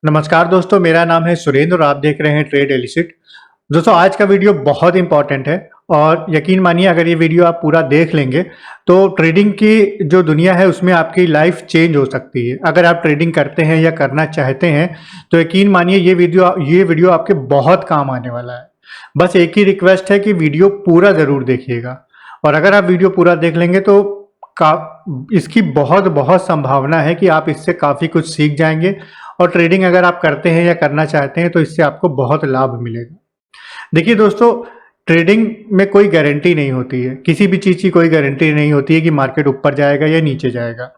नमस्कार दोस्तों, मेरा नाम है सुरेंद्र और आप देख रहे हैं ट्रेड एलिसिट। दोस्तों, आज का वीडियो बहुत इंपॉर्टेंट है और यकीन मानिए अगर ये वीडियो आप पूरा देख लेंगे तो ट्रेडिंग की जो दुनिया है उसमें आपकी लाइफ चेंज हो सकती है। अगर आप ट्रेडिंग करते हैं या करना चाहते हैं तो यकीन मानिए ये वीडियो आपके बहुत काम आने वाला है। बस एक ही रिक्वेस्ट है कि वीडियो पूरा ज़रूर देखिएगा और अगर आप वीडियो पूरा देख लेंगे तो इसकी बहुत बहुत संभावना है कि आप इससे काफ़ी कुछ सीख जाएंगे और ट्रेडिंग अगर आप करते हैं या करना चाहते हैं तो इससे आपको बहुत लाभ मिलेगा। देखिए दोस्तों, ट्रेडिंग में कोई गारंटी नहीं होती है, किसी भी चीज़ की कोई गारंटी नहीं होती है कि मार्केट ऊपर जाएगा या नीचे जाएगा।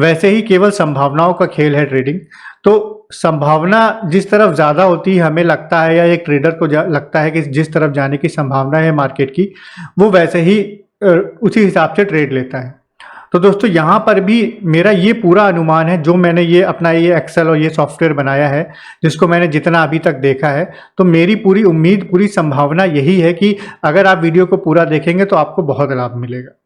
वैसे ही केवल संभावनाओं का खेल है ट्रेडिंग। तो संभावना जिस तरफ ज़्यादा होती है, हमें लगता है या एक ट्रेडर को लगता है कि जिस तरफ जाने की संभावना है मार्केट की, वो वैसे ही उसी हिसाब से ट्रेड लेता है। तो दोस्तों, यहाँ पर भी मेरा ये पूरा अनुमान है, जो मैंने ये अपना ये एक्सेल और ये सॉफ्टवेयर बनाया है, जिसको मैंने जितना अभी तक देखा है, तो मेरी पूरी उम्मीद, पूरी संभावना यही है कि अगर आप वीडियो को पूरा देखेंगे तो आपको बहुत लाभ मिलेगा।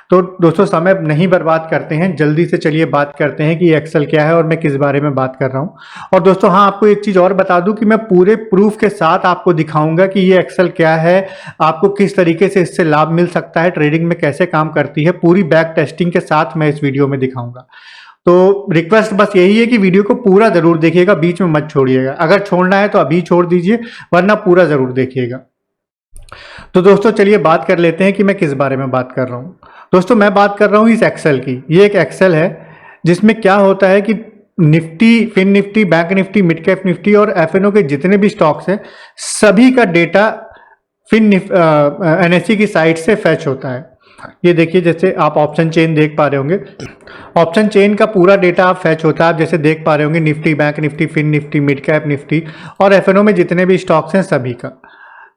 तो दोस्तों, समय नहीं बर्बाद करते हैं, जल्दी से चलिए बात करते हैं कि ये एक्सेल क्या है और मैं किस बारे में बात कर रहा हूँ। और दोस्तों हाँ, आपको एक चीज़ और बता दूं कि मैं पूरे प्रूफ के साथ आपको दिखाऊंगा कि ये एक्सेल क्या है, आपको किस तरीके से इससे लाभ मिल सकता है, ट्रेडिंग में कैसे काम करती है, पूरी बैक टेस्टिंग के साथ मैं इस वीडियो में दिखाऊंगा। तो रिक्वेस्ट बस यही है कि वीडियो को पूरा जरूर देखिएगा, बीच में मत छोड़िएगा। अगर छोड़ना है तो अभी छोड़ दीजिए, वरना पूरा जरूर देखिएगा। तो दोस्तों चलिए बात कर लेते हैं कि मैं किस बारे में बात कर रहा हूँ। दोस्तों, मैं बात कर रहा हूँ इस एक्सेल की। ये एक एक्सेल है जिसमें क्या होता है कि Nifty, fin Nifty, bank Nifty, mid cap Nifty और एफएनओ के जितने भी स्टॉक्स हैं, सभी का डेटा एनएसई की साइट से फैच होता है। ये देखिए, जैसे आप ऑप्शन चेन देख पा रहे होंगे, ऑप्शन चेन का पूरा डेटा आप फैच होता है। आप जैसे देख पा रहे होंगे Nifty, bank Nifty, fin Nifty, mid cap Nifty और एफएनओ में जितने भी स्टॉक्स हैं सभी का।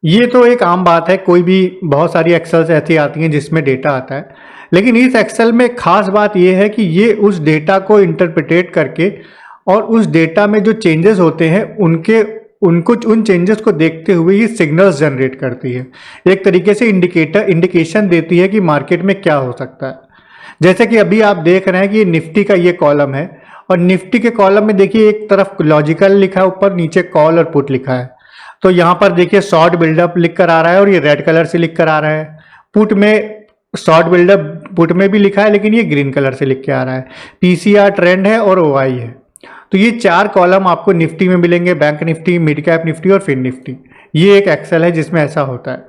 ये तो एक आम बात है, कोई भी बहुत सारी एक्सेल्स ऐसी आती हैं जिसमें डेटा आता है, लेकिन इस एक्सेल में खास बात यह है कि ये उस डेटा को इंटरप्रिटेट करके और उस डेटा में जो चेंजेस होते हैं उन चेंजेस को देखते हुए ये सिग्नल्स जनरेट करती है। एक तरीके से इंडिकेशन देती है कि मार्केट में क्या हो सकता है। जैसे कि अभी आप देख रहे हैं कि ये निफ्टी का ये कॉलम है और निफ्टी के कॉलम में देखिए एक तरफ लॉजिकल लिखा है, ऊपर नीचे कॉल और पुट लिखा है। तो यहाँ पर देखिए शॉर्ट बिल्डअप लिख कर आ रहा है और ये रेड कलर से लिख कर आ रहा है। पुट में शॉर्ट बिल्डअप पुट में भी लिखा है, लेकिन ये ग्रीन कलर से लिख के आ रहा है। पीसीआर ट्रेंड है और ओआई है। तो ये चार कॉलम आपको निफ्टी में मिलेंगे, bank Nifty, mid cap Nifty और फिन निफ्टी। ये एक एक्सेल है जिसमें ऐसा होता है।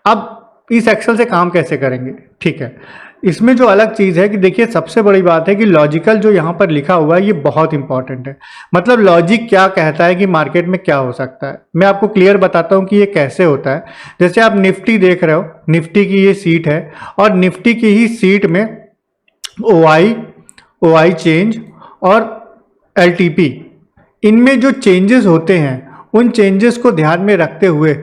अब इस एक्सेल से काम कैसे करेंगे, ठीक है। इसमें जो अलग चीज़ है कि देखिए, सबसे बड़ी बात है कि लॉजिकल जो यहाँ पर लिखा हुआ है ये बहुत इंपॉर्टेंट है। मतलब लॉजिक क्या कहता है कि मार्केट में क्या हो सकता है। मैं आपको क्लियर बताता हूँ कि ये कैसे होता है। जैसे आप निफ्टी देख रहे हो, निफ्टी की ये सीट है और निफ्टी की ही सीट में ओआई चेंज और एलटीपी, इनमें जो चेंजेस होते हैं उन चेंजेस को ध्यान में रखते हुए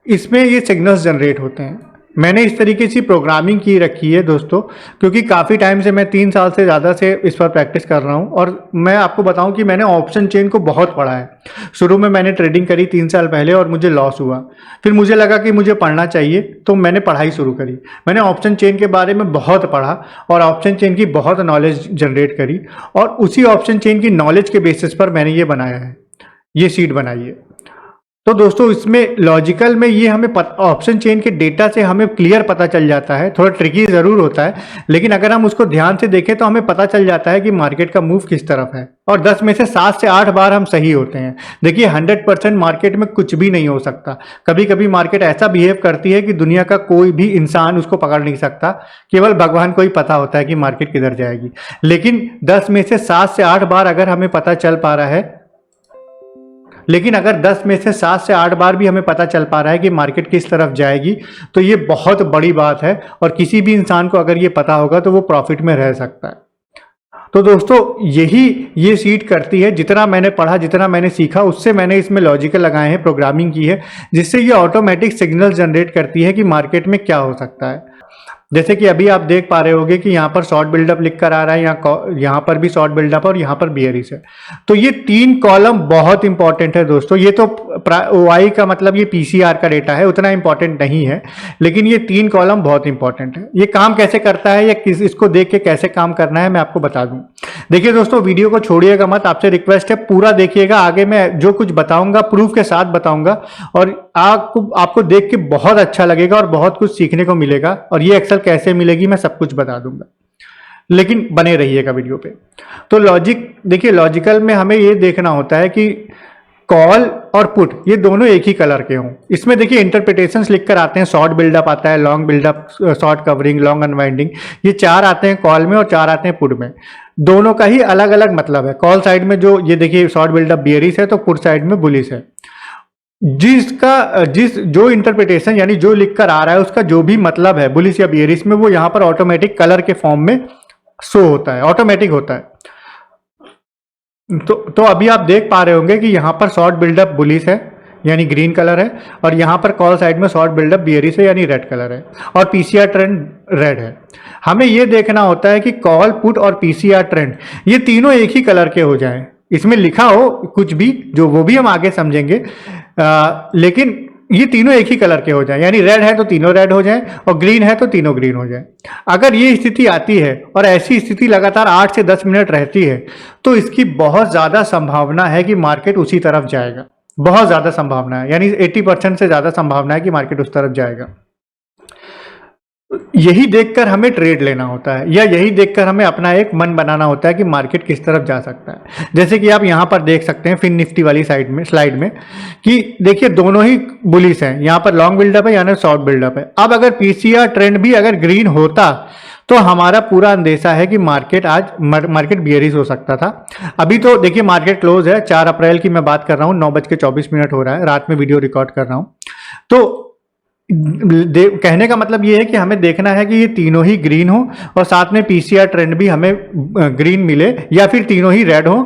इसमें ये सिग्नल्स जनरेट होते हैं। मैंने इस तरीके से प्रोग्रामिंग की रखी है दोस्तों, क्योंकि काफ़ी टाइम से, मैं 3 साल से ज़्यादा से इस पर प्रैक्टिस कर रहा हूँ। और मैं आपको बताऊँ कि मैंने ऑप्शन चेन को बहुत पढ़ा है। शुरू में मैंने ट्रेडिंग करी 3 साल पहले और मुझे लॉस हुआ। फिर मुझे लगा कि मुझे पढ़ना चाहिए, तो मैंने पढ़ाई शुरू करी। मैंने ऑप्शन चेन के बारे में बहुत पढ़ा और ऑप्शन चेन की बहुत नॉलेज जनरेट करी और उसी ऑप्शन चेन की नॉलेज के बेसिस पर मैंने ये बनाया है, ये शीट बनाई है। तो दोस्तों, इसमें लॉजिकल में ये हमें ऑप्शन चेन के डेटा से हमें क्लियर पता चल जाता है। थोड़ा ट्रिकी ज़रूर होता है, लेकिन अगर हम उसको ध्यान से देखें तो हमें पता चल जाता है कि मार्केट का मूव किस तरफ है। और 10 में से 7 से 8 बार हम सही होते हैं। देखिए, 100% मार्केट में कुछ भी नहीं हो सकता। कभी कभी मार्केट ऐसा बिहेव करती है कि दुनिया का कोई भी इंसान उसको पकड़ नहीं सकता, केवल भगवान को ही पता होता है कि मार्केट किधर जाएगी। लेकिन 10 में से 7 से 8 बार अगर हमें पता चल पा रहा है, लेकिन अगर 10 में से 7 से 8 बार भी हमें पता चल पा रहा है कि मार्केट किस तरफ जाएगी, तो ये बहुत बड़ी बात है। और किसी भी इंसान को अगर ये पता होगा तो वो प्रॉफिट में रह सकता है। तो दोस्तों, ये सीट करती है। जितना मैंने पढ़ा, जितना मैंने सीखा, उससे मैंने इसमें लॉजिकल लगाए हैं, प्रोग्रामिंग की है, जिससे ये ऑटोमेटिक सिग्नल जनरेट करती है कि मार्केट में क्या हो सकता है। जैसे कि अभी आप देख पा रहे होंगे कि यहाँ पर शॉर्ट बिल्डअप लिख कर आ रहा है, यहाँ पर भी शॉर्ट बिल्डअप और यहाँ पर बियरिश है। तो ये 3 कॉलम बहुत इंपॉर्टेंट है दोस्तों। ये तो ओआई का मतलब ये पीसीआर का डेटा है, उतना इंपॉर्टेंट नहीं है, लेकिन ये 3 कॉलम बहुत इंपॉर्टेंट है। ये काम कैसे करता है या इसको देख के कैसे काम करना है मैं आपको बता दूं। देखिए दोस्तों, वीडियो को छोड़िएगा मत, आपसे रिक्वेस्ट है पूरा देखिएगा। आगे मैं जो कुछ बताऊंगा प्रूफ के साथ बताऊंगा और आपको देख के बहुत अच्छा लगेगा और बहुत कुछ सीखने को मिलेगा। और ये एक्सेल कैसे मिलेगी मैं सब कुछ बता दूंगा, लेकिन बने रहिएगा वीडियो पे। तो लॉजिक देखिए, लॉजिकल में हमें ये देखना होता है कि कॉल और पुट ये दोनों एक ही कलर के हों। इसमें देखिए इंटरप्रिटेशंस लिख कर आते हैं, शॉर्ट बिल्डअप आता है, long build up, short covering, long unwinding, ये 4 आते हैं कॉल में और 4 आते हैं पुट में। दोनों का ही अलग अलग मतलब है। कॉल साइड में जो ये देखिए शॉर्ट बिल्डअप बियरिश है, तो पुट साइड में बुलिश है। जो इंटरप्रिटेशन यानी जो लिख कर आ रहा है उसका जो भी मतलब है बुलिश या बियरिश में, वो यहाँ पर ऑटोमेटिक कलर के फॉर्म में शो होता है, ऑटोमेटिक होता है। तो अभी आप देख पा रहे होंगे कि यहाँ पर शॉर्ट बिल्डअप बुलिश है यानी ग्रीन कलर है, और यहाँ पर कॉल साइड में शॉर्ट बिल्डअप बियरिश है यानी रेड कलर है, और पीसीआर ट्रेंड रेड है। हमें ये देखना होता है कि कॉल, पुट और पीसीआर ट्रेंड ये तीनों एक ही कलर के हो जाएं। इसमें लिखा हो कुछ भी जो वो भी हम आगे समझेंगे, लेकिन ये तीनों एक ही कलर के हो जाएं, यानी रेड है तो तीनों रेड हो जाएं और ग्रीन है तो तीनों ग्रीन हो जाएं। अगर ये स्थिति आती है और ऐसी स्थिति लगातार 8 से 10 मिनट रहती है, तो इसकी बहुत ज़्यादा संभावना है कि मार्केट उसी तरफ जाएगा। बहुत ज़्यादा संभावना है, यानी 80% से ज़्यादा संभावना है कि मार्केट उस तरफ जाएगा। यही देखकर हमें ट्रेड लेना होता है, या यही देखकर हमें अपना एक मन बनाना होता है कि मार्केट किस तरफ जा सकता है। जैसे कि आप यहाँ पर देख सकते हैं फिन निफ्टी वाली स्लाइड में कि देखिए दोनों ही बुलिश हैं, यहाँ पर लॉन्ग बिल्डअप है यानी शॉर्ट बिल्डअप है। अब अगर पीसीआर ट्रेंड भी अगर ग्रीन होता तो हमारा पूरा अंदेशा है कि मार्केट बियरिश हो सकता था। अभी तो देखिए मार्केट क्लोज है, 4 अप्रैल की मैं बात कर रहा हूँ, 9:24 हो रहा है, रात में वीडियो रिकॉर्ड कर रहा हूँ। तो कहने का मतलब ये है कि हमें देखना है कि ये तीनों ही ग्रीन हो और साथ में पीसीआर ट्रेंड भी हमें ग्रीन मिले, या फिर तीनों ही रेड हो।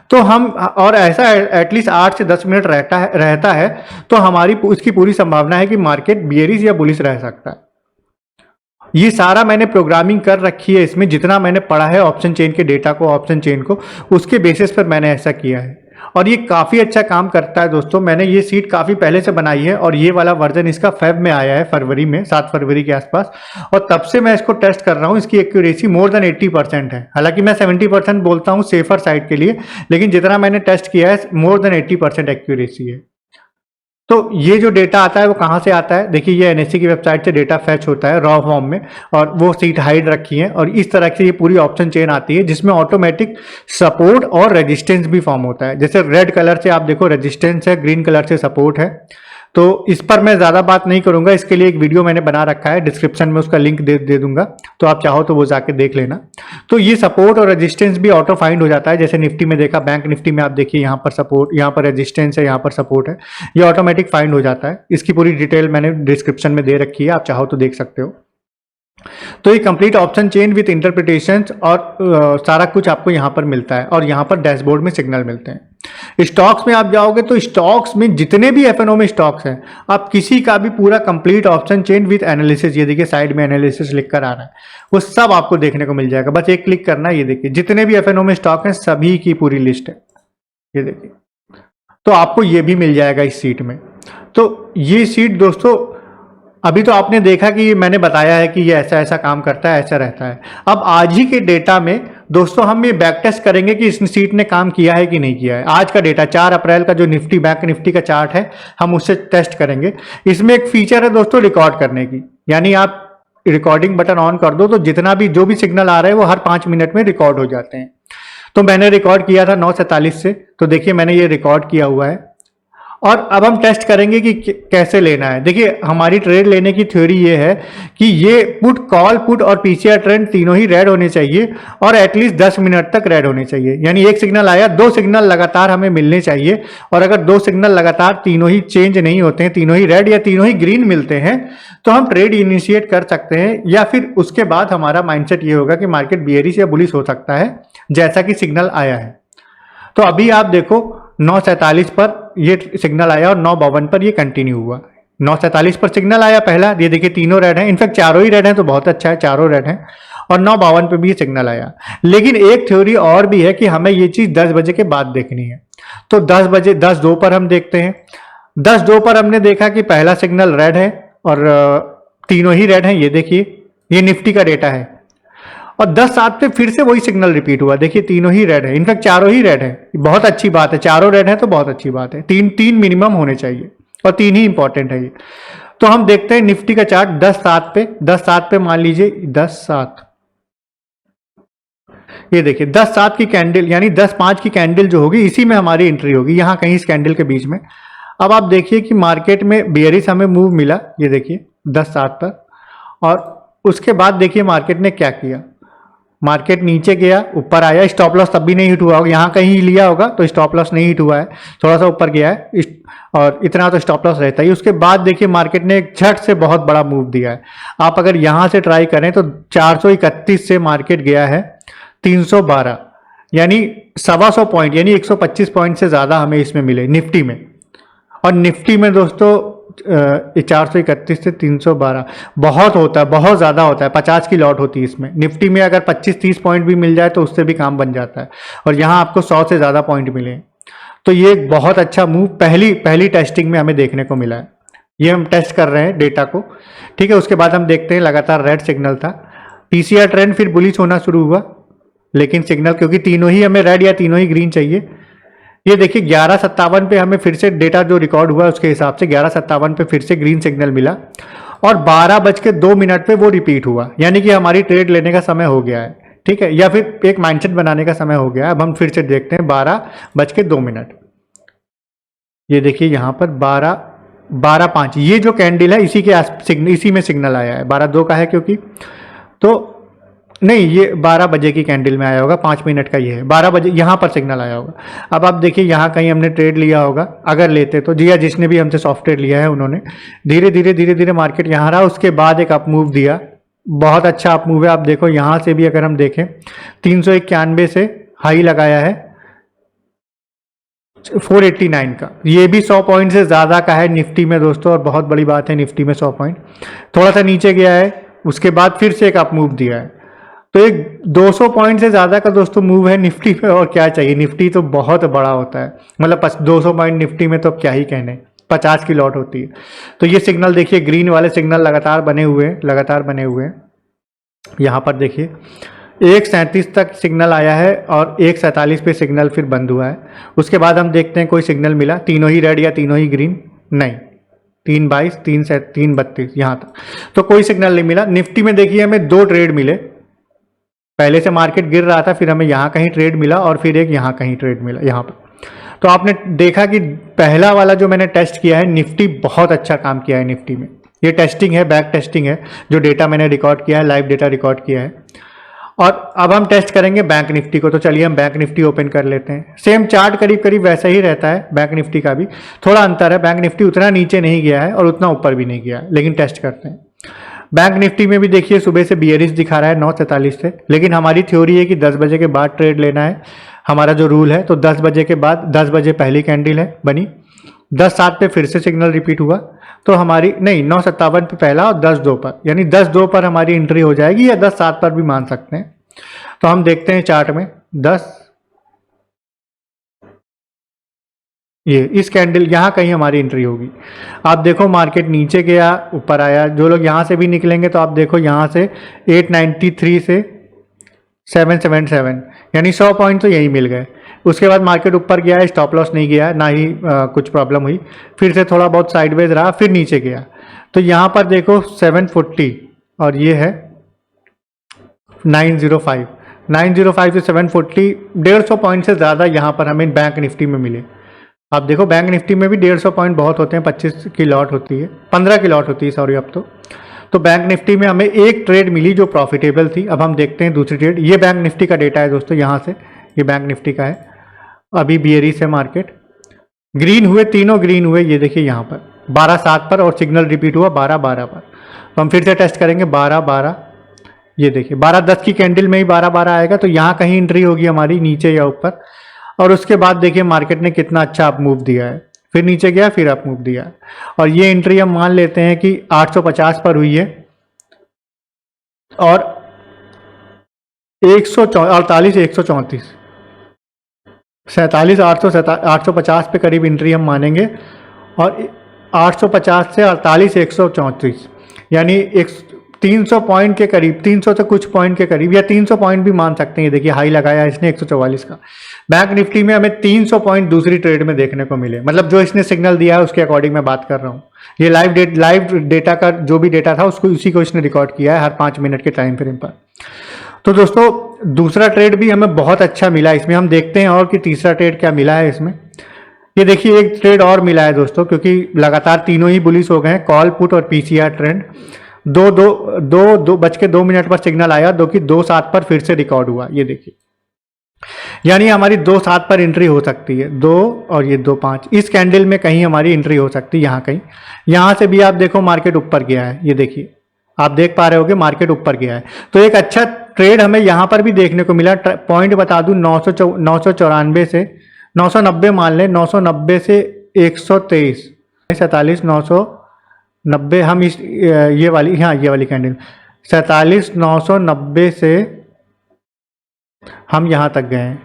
तो हम, और ऐसा एटलीस्ट 8 से 10 मिनट रहता है तो हमारी उसकी पूरी संभावना है कि मार्केट बियरिश या बुलिश रह सकता है। ये सारा मैंने प्रोग्रामिंग कर रखी है, इसमें जितना मैंने पढ़ा है ऑप्शन चेन के डेटा को, ऑप्शन चेन को, उसके बेसिस पर मैंने ऐसा किया है और ये काफ़ी अच्छा काम करता है दोस्तों। मैंने ये सीट काफ़ी पहले से बनाई है और ये वाला वर्जन इसका फेब में आया है, फरवरी में, 7 फरवरी के आसपास, और तब से मैं इसको टेस्ट कर रहा हूँ। इसकी एक्यूरेसी मोर देन 80% है। हालांकि मैं 70% बोलता हूँ सेफर साइड के लिए, लेकिन जितना मैंने टेस्ट किया है मोर देन 80% एक्यूरेसी है। तो ये जो डेटा आता है वो कहाँ से आता है? देखिए ये एनएससी की वेबसाइट से डेटा फैच होता है रॉ फॉर्म में, और वो सीट हाइड रखी है, और इस तरह से ये पूरी ऑप्शन चेन आती है जिसमें ऑटोमेटिक सपोर्ट और रेजिस्टेंस भी फॉर्म होता है। जैसे रेड कलर से आप देखो रेजिस्टेंस है, ग्रीन कलर से सपोर्ट है। तो इस पर मैं ज़्यादा बात नहीं करूंगा, इसके लिए एक वीडियो मैंने बना रखा है, डिस्क्रिप्शन में उसका लिंक दे दूंगा, तो आप चाहो तो वो जाके देख लेना। तो ये सपोर्ट और रेजिस्टेंस भी ऑटो फाइंड हो जाता है। जैसे निफ्टी में देखा, बैंक निफ्टी में आप देखिए यहाँ पर सपोर्ट, यहाँ पर रेजिस्टेंस है, यहाँ पर सपोर्ट है, ये ऑटोमेटिक फाइंड हो जाता है। इसकी पूरी डिटेल मैंने डिस्क्रिप्शन में दे रखी है, आप चाहो तो देख सकते हो। तो ये complete option chain with interpretations और सारा कुछ आपको यहाँ पर मिलता है, और यहाँ पर डैशबोर्ड में सिग्नल मिलते हैं। स्टॉक्स में आप जाओगे तो स्टॉक्स में जितने भी एफएनओ में स्टॉक्स हैं, आप किसी का भी पूरा complete option chain with analysis, ये देखिए साइड में एनालिसिस लिख कर आ रहा है, वो सब आपको देखने को मिल जाएगा। बस एक क्लिक करना है, ये देखिए जितने भी एफएनओ में स्टॉक हैं सभी की पूरी लिस्ट है, ये देखिए। तो आपको ये भी मिल जाएगा इस सीट में। तो ये सीट दोस्तों, अभी तो आपने देखा कि मैंने बताया है कि ये ऐसा ऐसा काम करता है, ऐसा रहता है। अब आज ही के डेटा में दोस्तों हम ये बैक टेस्ट करेंगे कि इस सीट ने काम किया है कि नहीं किया है। आज का डेटा 4 अप्रैल का जो निफ्टी, बैंक निफ्टी का चार्ट है, हम उससे टेस्ट करेंगे। इसमें एक फीचर है दोस्तों रिकॉर्ड करने की, यानी आप रिकॉर्डिंग बटन ऑन कर दो तो जितना भी जो भी सिग्नल आ रहा है वो हर 5 मिनट में रिकॉर्ड हो जाते हैं। तो मैंने रिकॉर्ड किया था 9:47 से, तो देखिए मैंने ये रिकॉर्ड किया हुआ है। और अब हम टेस्ट करेंगे कि कैसे लेना है। देखिए हमारी ट्रेड लेने की थ्योरी ये है कि ये पुट, कॉल पुट और पीसीआर ट्रेंड तीनों ही रेड होने चाहिए और एटलीस्ट 10 मिनट तक रेड होने चाहिए। यानी एक सिग्नल आया, 2 सिग्नल लगातार हमें मिलने चाहिए, और अगर 2 सिग्नल लगातार तीनों ही चेंज नहीं होते हैं, तीनों ही रेड या तीनों ही ग्रीन मिलते हैं, तो हम ट्रेड इनिशिएट कर सकते हैं। या फिर उसके बाद हमारा माइंडसेट ये होगा कि मार्केट बियरिश या बुलिश हो सकता है, जैसा कि सिग्नल आया है। तो अभी आप देखो 9:47 पर ये सिग्नल आया और 9:52 पर ये कंटिन्यू हुआ। 9:47 पर सिग्नल आया पहला, ये देखिए तीनों रेड हैं, इनफैक्ट चारों ही रेड हैं, तो बहुत अच्छा है, चारों रेड हैं। और 9:52 पे भी ये सिग्नल आया। लेकिन एक थ्योरी और भी है कि हमें ये चीज 10 बजे के बाद देखनी है। तो 10 बजे 10:02 पर हम देखते हैं। 10:02 पर हमने देखा कि पहला सिग्नल रेड है और तीनों ही रेड हैं, ये देखिए, ये निफ्टी का डेटा है। और 10-7 पे फिर से वही सिग्नल रिपीट हुआ। देखिए तीनों ही रेड है, इनफैक्ट चारों ही रेड है। बहुत अच्छी बात है, चारों रेड है तो बहुत अच्छी बात है। तीन तीन मिनिमम होने चाहिए और तीन ही इंपॉर्टेंट है ये। तो हम देखते हैं निफ्टी का चार्ट 10-7 पे। 10-7 पे मान लीजिए 10-7, ये देखिए 10-7 की कैंडल यानी 10-5 की कैंडल जो होगी इसी में हमारी एंट्री होगी, यहां कहीं इस कैंडल के बीच में। अब आप देखिए कि मार्केट में बेयरिश हमें मूव मिला, ये देखिए 10-7 पर, और उसके बाद देखिए मार्केट ने क्या किया। मार्केट नीचे गया, ऊपर आया, स्टॉप लॉस तब भी नहीं हिट हुआ होगा, यहाँ कहीं लिया होगा तो स्टॉप लॉस नहीं हिट हुआ है, थोड़ा सा ऊपर गया है और इतना तो स्टॉप लॉस रहता ही। उसके बाद देखिए मार्केट ने एक झट से बहुत बड़ा मूव दिया है। आप अगर यहाँ से ट्राई करें तो 431 से मार्केट गया है 312, यानी 125 पॉइंट, यानी 125 पॉइंट से ज़्यादा हमें इसमें मिले निफ्टी में। और निफ्टी में दोस्तों 431 से 312 बहुत होता है, बहुत ज़्यादा होता है, 50 की लॉट होती है इसमें। निफ्टी में अगर 25-30 पॉइंट भी मिल जाए तो उससे भी काम बन जाता है, और यहाँ आपको 100 से ज़्यादा पॉइंट मिले। तो ये एक बहुत अच्छा मूव पहली टेस्टिंग में हमें देखने को मिला है। ये हम टेस्ट कर रहे हैं डेटा को, ठीक है। उसके बाद हम देखते हैं लगातार रेड सिग्नल था, पीसीआर ट्रेंड फिर बुलिश होना शुरू हुआ, लेकिन सिग्नल क्योंकि तीनों ही हमें रेड या तीनों ही ग्रीन चाहिए। ये देखिए 11:57 पे हमें फिर से डेटा जो रिकॉर्ड हुआ उसके हिसाब से 11:57 पे फिर से ग्रीन सिग्नल मिला, और 12:02 पे वो रिपीट हुआ, यानी कि हमारी ट्रेड लेने का समय हो गया है, ठीक है, या फिर एक माइंडसेट बनाने का समय हो गया है। अब हम फिर से देखते हैं 12:02। ये देखिए यहाँ पर 12:05 ये जो कैंडल है इसी में सिग्नल आया है। 12:02 का है क्योंकि, तो नहीं, ये 12 बजे की कैंडल में आया होगा, 5 मिनट का ये है, 12 बजे यहाँ पर सिग्नल आया होगा। अब आप देखिए यहाँ कहीं हमने ट्रेड लिया होगा, अगर लेते तो जी, या जिसने भी हमसे सॉफ्ट ट्रेड लिया है उन्होंने धीरे धीरे मार्केट यहाँ रहा, उसके बाद एक अप मूव दिया, बहुत अच्छा अप मूव है। आप देखो यहाँ से भी अगर हम देखें 391 से हाई लगाया है 489 का, ये भी 100 पॉइंट से ज़्यादा का है निफ्टी में दोस्तों, और बहुत बड़ी बात है निफ्टी में 100 पॉइंट। थोड़ा सा नीचे गया है, उसके बाद फिर से एक अप मूव दिया है, तो एक 200 पॉइंट से ज़्यादा का दोस्तों मूव है निफ्टी में, और क्या चाहिए। निफ्टी तो बहुत बड़ा होता है, मतलब 200 पॉइंट निफ्टी में तो क्या ही कहने, 50 की लॉट होती है। तो ये सिग्नल देखिए, ग्रीन वाले सिग्नल लगातार बने हुए हैं। यहाँ पर देखिए 1:37 तक सिग्नल आया है और 1:47 पे सिग्नल फिर बंद हुआ है। उसके बाद हम देखते हैं कोई सिग्नल मिला, तीनों ही रेड या तीनों ही ग्रीन, नहीं, 3:22, 3:32 यहाँ तक तो कोई सिग्नल नहीं मिला। निफ्टी में देखिए हमें 2 ट्रेड मिले, पहले से मार्केट गिर रहा था, फिर हमें यहाँ कहीं ट्रेड मिला और फिर एक यहाँ कहीं ट्रेड मिला यहाँ पर। तो आपने देखा कि पहला वाला जो मैंने टेस्ट किया है, निफ्टी बहुत अच्छा काम किया है निफ्टी में। ये टेस्टिंग है, बैक टेस्टिंग है, जो डेटा मैंने रिकॉर्ड किया है, लाइव डेटा रिकॉर्ड किया है। और अब हम टेस्ट करेंगे बैंक निफ्टी को, तो चलिए हम बैंक निफ्टी ओपन कर लेते हैं। सेम चार्ट करीब करीब वैसा ही रहता है, बैंक निफ्टी का भी थोड़ा अंतर है। बैंक निफ्टी उतना नीचे नहीं गया है और उतना ऊपर भी नहीं गया है, लेकिन टेस्ट करते हैं। बैंक निफ्टी में भी देखिए सुबह से बियरिश दिखा रहा है 9:43 से, लेकिन हमारी थ्योरी है कि 10 बजे के बाद ट्रेड लेना है, हमारा जो रूल है। तो 10 बजे के बाद, 10 बजे पहली कैंडल है बनी, 10:07 पे फिर से सिग्नल रिपीट हुआ, तो हमारी नहीं 9:57 पे पहला और 10:02 पर, यानी 10:02 पर हमारी एंट्री हो जाएगी, या 10:07 पर भी मान सकते हैं। तो हम देखते हैं चार्ट में ये इस कैंडल यहाँ कहीं हमारी एंट्री होगी। आप देखो मार्केट नीचे गया, ऊपर आया। जो लोग यहाँ से भी निकलेंगे तो आप देखो यहाँ से 893 से 777, यानी 100 पॉइंट तो यही मिल गए। उसके बाद मार्केट ऊपर गया है, स्टॉप लॉस नहीं गया, ना ही कुछ प्रॉब्लम हुई, फिर से थोड़ा बहुत साइडवेज रहा, फिर नीचे गया। तो यहाँ पर देखो 740 और ये है 905 से 740, 150 पॉइंट से ज़्यादा यहाँ पर हमें बैंक निफ्टी में मिले। आप देखो बैंक निफ्टी में भी 150 पॉइंट बहुत होते हैं, 25 की लॉट होती है, 15 की लॉट होती है, सॉरी। अब तो बैंक निफ्टी में हमें एक ट्रेड मिली जो प्रॉफिटेबल थी। अब हम देखते हैं दूसरी ट्रेड। ये बैंक निफ्टी का डेटा है दोस्तों, यहाँ से ये बैंक निफ्टी का है। अभी बियरिश है मार्केट, ग्रीन हुए, तीनों ग्रीन हुए। ये देखिए यहाँ पर 12:07 पर, और सिग्नल रिपीट हुआ 12:12 पर। तो हम फिर से टेस्ट करेंगे 12:12, ये देखिए 12:10 की कैंडल में ही 12:12 आएगा, तो यहाँ कहीं एंट्री होगी हमारी, नीचे या ऊपर। और उसके बाद देखिए मार्केट ने कितना अच्छा अप मूव दिया है, फिर नीचे गया, फिर अप मूव दिया, और ये एंट्री हम मान लेते हैं कि 850 पर हुई है, और 148, 134, 47, 850 पे करीब एंट्री हम मानेंगे, और 850 से 48, 134, यानी 300 पॉइंट के करीब, 300 से कुछ पॉइंट के करीब, या 300 पॉइंट भी मान सकते हैं। ये देखिए हाई लगाया इसने 144 का। बैंक निफ्टी में हमें 300 पॉइंट दूसरी ट्रेड में देखने को मिले, मतलब जो इसने सिग्नल दिया है उसके अकॉर्डिंग मैं बात कर रहा हूँ। ये लाइव डेटा का जो भी डेटा था उसको उसी को इसने रिकॉर्ड किया है हर 5 मिनट के टाइम फ्रेम पर। तो दोस्तों दूसरा ट्रेड भी हमें बहुत अच्छा मिला इसमें। हम देखते हैं और कि तीसरा ट्रेड क्या मिला है इसमें। ये देखिए एक ट्रेड और मिला है दोस्तों, क्योंकि लगातार तीनों ही बुलिश हो गए हैं, कॉल पुट और पीसीआर ट्रेंड। 2:02 पर सिग्नल आया, जो कि 2:07 पर फिर से रिकॉर्ड हुआ। ये देखिए, यानी हमारी 2:07 पर एंट्री हो सकती है, 2 और ये 2:05 इस कैंडल में कहीं हमारी एंट्री हो सकती है। यहाँ कहीं, यहाँ से भी आप देखो मार्केट ऊपर गया है। ये देखिए आप देख पा रहे होगे मार्केट ऊपर गया है। तो एक अच्छा ट्रेड हमें यहाँ पर भी देखने को मिला। पॉइंट बता दूं 994 से 990 मान लें, 990 से 123, 47 990, हम इस ये वाली, हाँ ये वाली कैंडल 47 990 से हम यहाँ तक गए हैं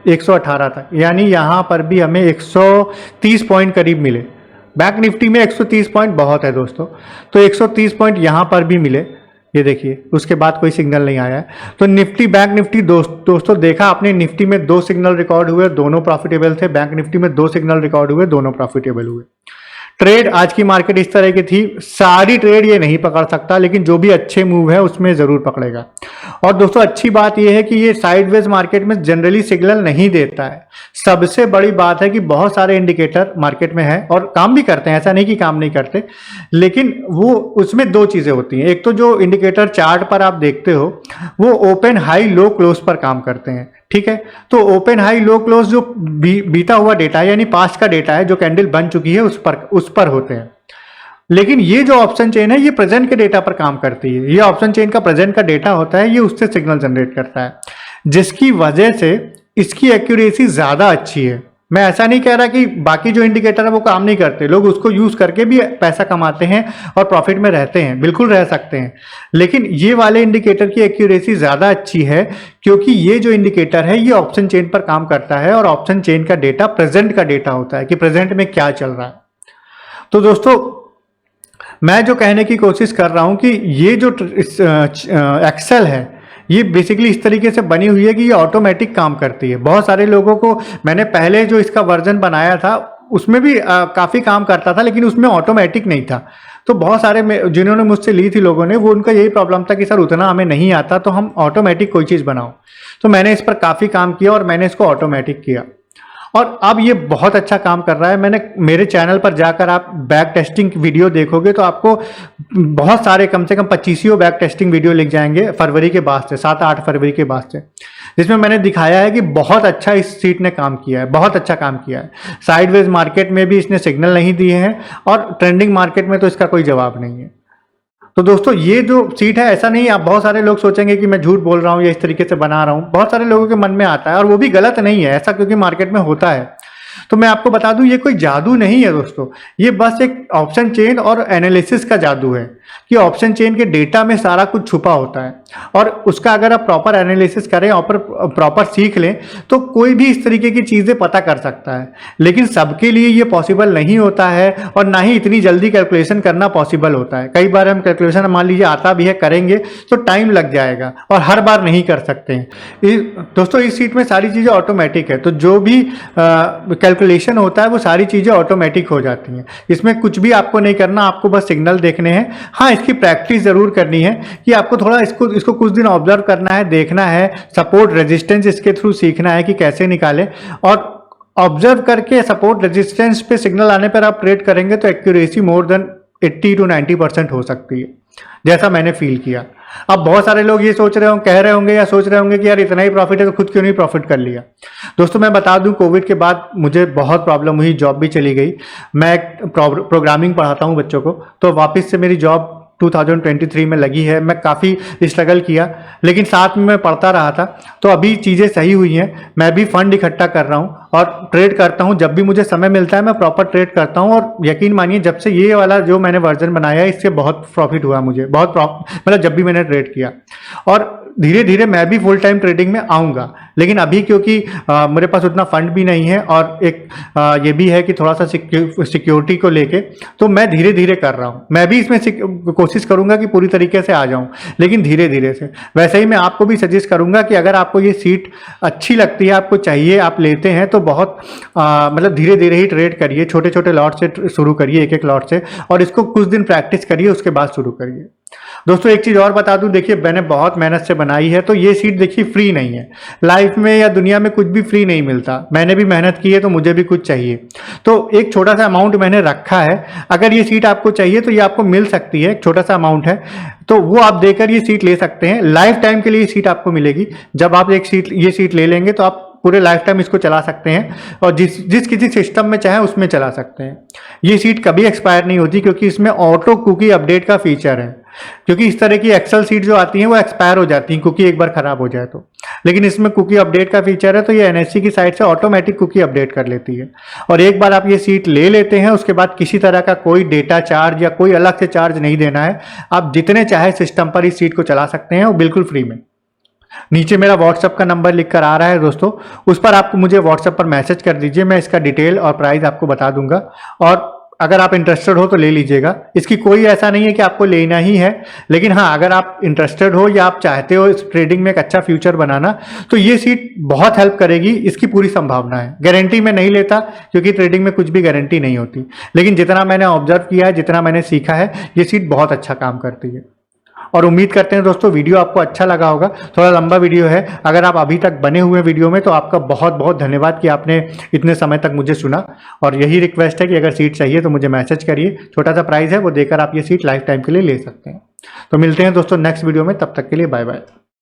118 तक, यानी यहाँ पर भी हमें 130 पॉइंट करीब मिले। बैंक निफ्टी में 130 पॉइंट बहुत है दोस्तों, तो 130 पॉइंट यहाँ पर भी मिले। ये देखिए उसके बाद कोई सिग्नल नहीं आया है। तो निफ्टी, बैंक निफ्टी दोस्तों देखा आपने, निफ्टी में 2 सिग्नल रिकॉर्ड हुए, दोनों प्रॉफिटेबल थे। बैंक निफ्टी में 2 सिग्नल रिकॉर्ड हुए, दोनों प्रॉफिटेबल हुए। ट्रेड आज की मार्केट इस तरह की थी। सारी ट्रेड ये नहीं पकड़ सकता, लेकिन जो भी अच्छे मूव है उसमें जरूर पकड़ेगा। और दोस्तों अच्छी बात यह है कि ये साइडवेज मार्केट में जनरली सिग्नल नहीं देता है। सबसे बड़ी बात है कि बहुत सारे इंडिकेटर मार्केट में है और काम भी करते हैं, ऐसा नहीं कि काम नहीं करते, लेकिन वो उसमें 2 चीजें होती हैं। एक तो जो इंडिकेटर चार्ट पर आप देखते हो वो ओपन हाई लो क्लोज पर काम करते हैं, ठीक है। तो ओपन हाई लो क्लोज जो बीता हुआ डेटा है, यानी पास्ट का डेटा है, जो कैंडल बन चुकी है उस पर होते हैं। लेकिन ये जो ऑप्शन चेन है ये प्रेजेंट के डेटा पर काम करती है। ये ऑप्शन चेन का प्रेजेंट का डेटा होता है, ये उससे सिग्नल जनरेट करता है, जिसकी वजह से इसकी एक्यूरेसी ज्यादा अच्छी है। मैं ऐसा नहीं कह रहा कि बाकी जो इंडिकेटर है वो काम नहीं करते, लोग उसको यूज करके भी पैसा कमाते हैं और प्रॉफिट में रहते हैं, बिल्कुल रह सकते हैं। लेकिन ये वाले इंडिकेटर की एक्यूरेसी ज्यादा अच्छी है, क्योंकि ये जो इंडिकेटर है ये ऑप्शन चेन पर काम करता है और ऑप्शन चेन का डेटा प्रेजेंट का डेटा होता है कि प्रेजेंट में क्या चल रहा है। तो दोस्तों मैं जो कहने की कोशिश कर रहा हूं कि ये जो एक्सेल है ये बेसिकली इस तरीके से बनी हुई है कि ये ऑटोमेटिक काम करती है। बहुत सारे लोगों को मैंने पहले जो इसका वर्जन बनाया था उसमें भी काफ़ी काम करता था, लेकिन उसमें ऑटोमेटिक नहीं था। तो बहुत सारे जिन्होंने मुझसे ली थी लोगों ने, वो उनका यही प्रॉब्लम था कि सर उतना हमें नहीं आता, तो हम ऑटोमेटिक कोई चीज़ बनाओ। तो मैंने इस पर काफ़ी काम किया और मैंने इसको ऑटोमेटिक किया और अब ये बहुत अच्छा काम कर रहा है। मैंने मेरे चैनल पर जाकर आप बैक टेस्टिंग वीडियो देखोगे तो आपको बहुत सारे, कम से कम 25 बैक टेस्टिंग वीडियो लिख जाएंगे फरवरी के बाद से, 7-8 फरवरी के बाद से, जिसमें मैंने दिखाया है कि बहुत अच्छा इस सीट ने काम किया है, बहुत अच्छा काम किया है। साइडवेज मार्केट में भी इसने सिग्नल नहीं दिए हैं और ट्रेंडिंग मार्केट में तो इसका कोई जवाब नहीं है। तो दोस्तों ये जो सीट है, ऐसा नहीं, आप बहुत सारे लोग सोचेंगे कि मैं झूठ बोल रहा हूँ या इस तरीके से बना रहा हूँ, बहुत सारे लोगों के मन में आता है और वो भी गलत नहीं है ऐसा, क्योंकि मार्केट में होता है। तो मैं आपको बता दूं ये कोई जादू नहीं है दोस्तों, ये बस एक ऑप्शन चेन और एनालिसिस का जादू है कि ऑप्शन चेन के डेटा में सारा कुछ छुपा होता है और उसका अगर आप प्रॉपर एनालिसिस करें और प्रॉपर सीख लें तो कोई भी इस तरीके की चीज़ें पता कर सकता है। लेकिन सबके लिए ये पॉसिबल नहीं होता है और ना ही इतनी जल्दी कैलकुलेशन करना पॉसिबल होता है। कई बार हम कैलकुलेशन मान लीजिए आता भी है, करेंगे तो टाइम लग जाएगा और हर बार नहीं कर सकते हैं। दोस्तों इस सीट में सारी चीज़ें ऑटोमेटिक है, तो जो भी कैलकुलेशन होता है वो सारी चीज़ें ऑटोमेटिक हो जाती हैं। इसमें कुछ भी आपको नहीं करना, आपको बस सिग्नल देखने हैं। हाँ, इसकी प्रैक्टिस ज़रूर करनी है कि आपको थोड़ा इसको कुछ दिन ऑब्जर्व करना है, देखना है, सपोर्ट रेजिस्टेंस इसके थ्रू सीखना है कि कैसे निकाले, और ऑब्जर्व करके सपोर्ट रेजिस्टेंस पे सिग्नल आने पर आप ट्रेड करेंगे तो एक्यूरेसी मोर देन 80 to 90% हो सकती है, जैसा मैंने फील किया। अब बहुत सारे लोग ये सोच रहे होंगे, कह रहे होंगे या सोच रहे होंगे कि यार इतना ही प्रॉफिट है तो खुद क्यों नहीं प्रॉफिट कर लिया। दोस्तों मैं बता दूं, कोविड के बाद मुझे बहुत प्रॉब्लम हुई, जॉब भी चली गई। मैं प्रोग्रामिंग पढ़ाता हूं बच्चों को, तो वापस से मेरी जॉब 2023 में लगी है। मैं काफ़ी स्ट्रगल किया, लेकिन साथ में मैं पढ़ता रहा था, तो अभी चीज़ें सही हुई हैं। मैं भी फंड इकट्ठा कर रहा हूँ और ट्रेड करता हूँ, जब भी मुझे समय मिलता है मैं प्रॉपर ट्रेड करता हूँ। और यकीन मानिए जब से ये वाला जो मैंने वर्जन बनाया है इससे बहुत प्रॉफिट हुआ मुझे, बहुत मतलब जब भी मैंने ट्रेड किया। और धीरे धीरे मैं भी फुल टाइम ट्रेडिंग में आऊँगा, लेकिन अभी क्योंकि मेरे पास उतना फंड भी नहीं है और एक ये भी है कि थोड़ा सा सिक्योरिटी को लेके, तो मैं धीरे धीरे कर रहा हूँ। मैं भी इसमें कोशिश करूंगा कि पूरी तरीके से आ जाऊं, लेकिन धीरे धीरे से। वैसे ही मैं आपको भी सजेस्ट करूंगा कि अगर आपको ये सीट अच्छी लगती है, आपको चाहिए, आप लेते हैं, तो बहुत मतलब धीरे धीरे ही ट्रेड करिए, छोटे छोटे लॉट से शुरू करिए, एक एक लॉट से, और इसको कुछ दिन प्रैक्टिस करिए, उसके बाद शुरू करिए। दोस्तों एक चीज और बता दूं, देखिए मैंने बहुत मेहनत से बनाई है, तो ये सीट देखिए फ्री नहीं है। लाइफ में या दुनिया में कुछ भी फ्री नहीं मिलता, मैंने भी मेहनत की है, तो मुझे भी कुछ चाहिए। तो एक छोटा सा अमाउंट मैंने रखा है, अगर ये सीट आपको चाहिए तो ये आपको मिल सकती है, एक छोटा सा अमाउंट है, तो वो आप देकर ये सीट ले सकते हैं। लाइफ टाइम के लिए ये सीट आपको मिलेगी। जब आप ये सीट ले लेंगे तो आप पूरे लाइफ टाइम इसको चला सकते हैं, और जिस किसी सिस्टम में चाहे उसमें चला सकते हैं। ये सीट कभी एक्सपायर नहीं होती, क्योंकि इसमें ऑटो कुकी अपडेट का फीचर है। क्योंकि इस तरह की एक्सेल सीट जो आती हैं वो एक्सपायर हो जाती हैं कुकी एक बार खराब हो जाए तो, लेकिन इसमें कुकी अपडेट का फीचर है, तो ये एनएससी की साइड से ऑटोमेटिक कुकी अपडेट कर लेती है। और एक बार आप ये सीट ले लेते हैं, उसके बाद किसी तरह का कोई डेटा चार्ज या कोई अलग से चार्ज नहीं देना है। आप जितने चाहे सिस्टम पर इस सीट को चला सकते हैं, वो बिल्कुल फ्री में। नीचे मेरा व्हाट्सएप का नंबर लिख कर आ रहा है दोस्तों, उस पर आप मुझे व्हाट्सएप पर मैसेज कर दीजिए, मैं इसका डिटेल और प्राइस आपको बता दूंगा। और अगर आप इंटरेस्टेड हो तो ले लीजिएगा। इसकी कोई ऐसा नहीं है कि आपको लेना ही है, लेकिन हाँ, अगर आप इंटरेस्टेड हो या आप चाहते हो इस ट्रेडिंग में एक अच्छा फ्यूचर बनाना, तो ये सीट बहुत हेल्प करेगी, इसकी पूरी संभावना है। गारंटी मैं नहीं लेता, क्योंकि ट्रेडिंग में कुछ भी गारंटी नहीं होती, लेकिन जितना मैंने ऑब्जर्व किया है, जितना मैंने सीखा है, ये सीट बहुत अच्छा काम करती है। और उम्मीद करते हैं दोस्तों वीडियो आपको अच्छा लगा होगा। थोड़ा लंबा वीडियो है, अगर आप अभी तक बने हुए वीडियो में, तो आपका बहुत बहुत धन्यवाद कि आपने इतने समय तक मुझे सुना। और यही रिक्वेस्ट है कि अगर सीट चाहिए तो मुझे मैसेज करिए, छोटा सा प्राइस है, वो देकर आप ये सीट लाइफ टाइम के लिए ले सकते हैं। तो मिलते हैं दोस्तों नेक्स्ट वीडियो में, तब तक के लिए बाय बाय।